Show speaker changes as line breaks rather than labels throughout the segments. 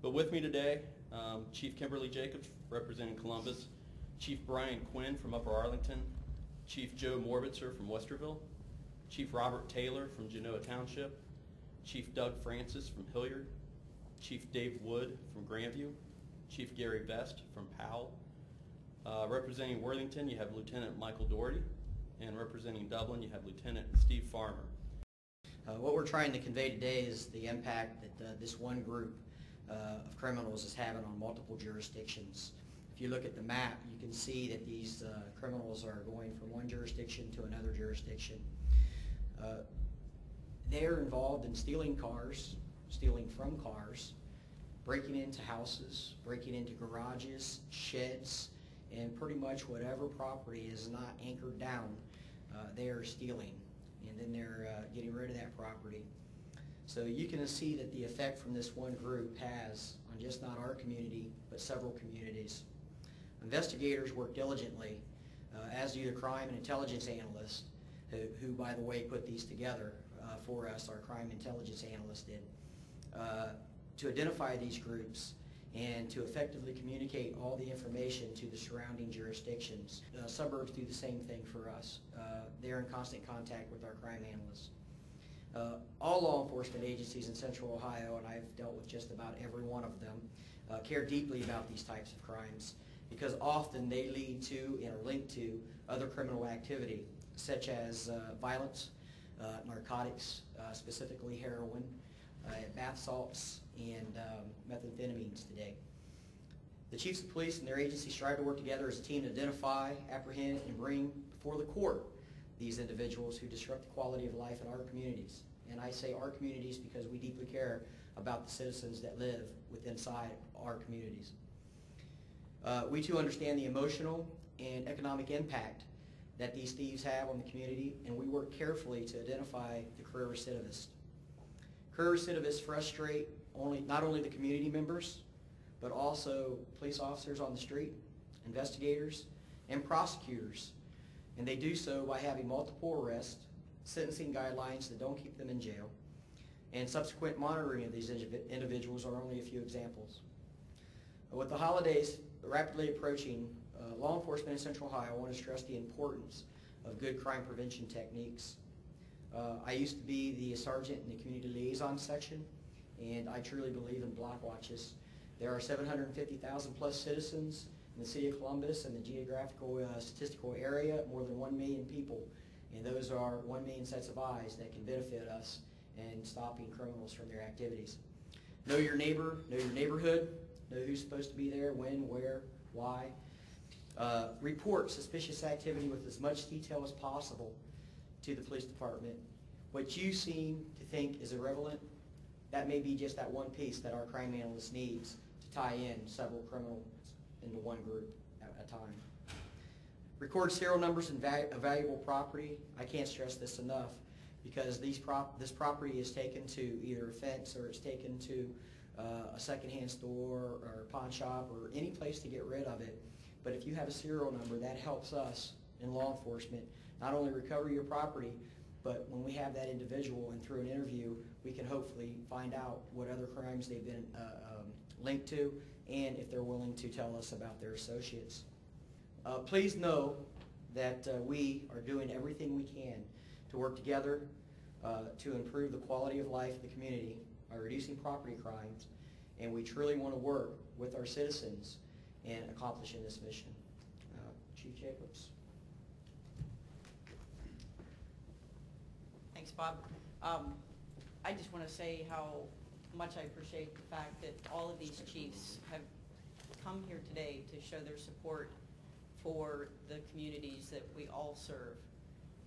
But with me today, Chief Kimberly Jacobs representing Columbus, Chief Brian Quinn from Upper Arlington, Chief Joe Morbitzer from Westerville, Chief Robert Taylor from Genoa Township, Chief Doug Francis from Hilliard, Chief Dave Wood from Grandview, Chief Gary Best from Powell. Representing Worthington, you have Lieutenant Michael Doherty, and representing Dublin, you have Lieutenant Steve Farmer.
What we're trying to convey today is the impact that this one group of criminals is having on multiple jurisdictions. If you look at the map, you can see that these criminals are going from one jurisdiction to another jurisdiction. They're involved in stealing cars, stealing from cars, breaking into houses, breaking into garages, sheds, and pretty much whatever property is not anchored down, they are stealing, and then they're getting rid of that property. So you can see that the effect from this one group has on just not our community, but several communities. Investigators work diligently, as do the crime and intelligence analysts, who by the way put these together for us, our crime intelligence analyst did, to identify these groups and to effectively communicate all the information to the surrounding jurisdictions. Suburbs do the same thing for us. They're in constant contact with our crime analysts. All law enforcement agencies in Central Ohio, and I've dealt with just about every one of them, care deeply about these types of crimes because often they lead to and are linked to other criminal activity such as violence, narcotics, specifically heroin, bath salts, and methamphetamines today. The chiefs of police and their agencies strive to work together as a team to identify, apprehend, and bring before the court these individuals who disrupt the quality of life in our communities. And I say our communities because we deeply care about the citizens that live inside our communities. We too understand the emotional and economic impact that these thieves have on the community, and we work carefully to identify the career recidivists. Career recidivists frustrate not only the community members, but also police officers on the street, investigators, and prosecutors. And they do so by having multiple arrests, sentencing guidelines that don't keep them in jail, and subsequent monitoring of these individuals are only a few examples. With the holidays rapidly approaching, law enforcement in Central Ohio, I want to stress the importance of good crime prevention techniques. I used to be the sergeant in the community liaison section, and I truly believe in block watches. There are 750,000 plus citizens in the city of Columbus and the geographical statistical area, more than 1 million people, and those are 1 million sets of eyes that can benefit us in stopping criminals from their activities. Know your neighbor, know your neighborhood, know who's supposed to be there, when, where, why. Report suspicious activity with as much detail as possible to the police department. What you seem to think is irrelevant, that may be just that one piece that our crime analyst needs to tie in several criminals into one group at a time. Record serial numbers and valuable property. I can't stress this enough because this property is taken to either a fence or it's taken to a secondhand store or a pawn shop or any place to get rid of it. But if you have a serial number, that helps us in law enforcement not only recover your property, but when we have that individual and through an interview, we can hopefully find out what other crimes they've been linked to and if they're willing to tell us about their associates. Please know that we are doing everything we can to work together to improve the quality of life of the community by reducing property crimes, and we truly want to work with our citizens in accomplishing this mission. Chief Jacobs.
Thanks, Bob. I just want to say how much I appreciate the fact that all of these chiefs have come here today to show their support for the communities that we all serve.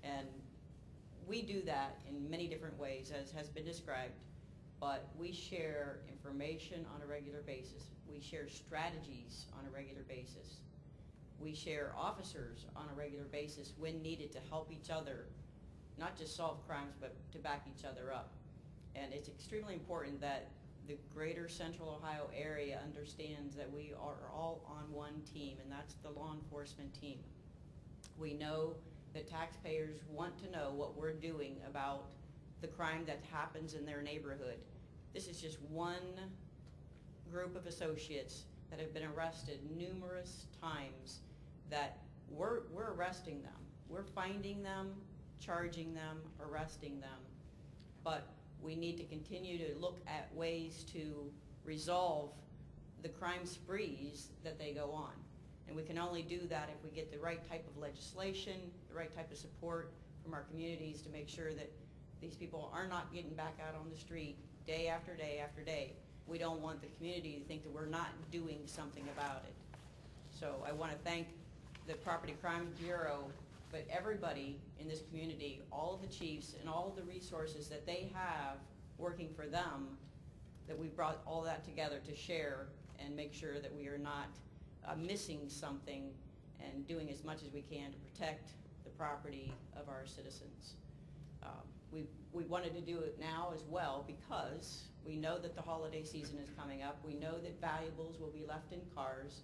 And we do that in many different ways, as has been described, but we share information on a regular basis. We share strategies on a regular basis. We share officers on a regular basis when needed to help each other, not just solve crimes, but to back each other up. And it's extremely important that the greater Central Ohio area understands that we are all on one team, and that's the law enforcement team. We know that taxpayers want to know what we're doing about the crime that happens in their neighborhood. This is just one group of associates that have been arrested numerous times that we're arresting them. We're finding them, charging them, arresting them. But we need to continue to look at ways to resolve the crime sprees that they go on. And we can only do that if we get the right type of legislation, the right type of support from our communities to make sure that these people are not getting back out on the street day after day after day. We don't want the community to think that we're not doing something about it. So I want to thank the Property Crime Bureau, but everybody in this community, all of the chiefs and all of the resources that they have working for them, that we've brought all that together to share and make sure that we are not missing something and doing as much as we can to protect the property of our citizens. We wanted to do it now as well because we know that the holiday season is coming up. We know that valuables will be left in cars.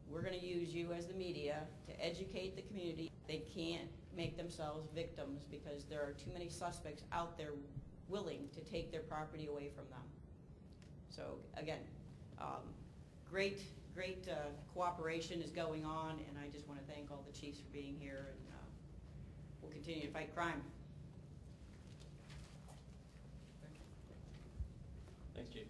We're going to use you as the media to educate the community. They can't make themselves victims because there are too many suspects out there willing to take their property away from them. So again, great cooperation is going on, and I just want to thank all the chiefs for being here, and we'll continue to fight crime.
Thanks, Chief.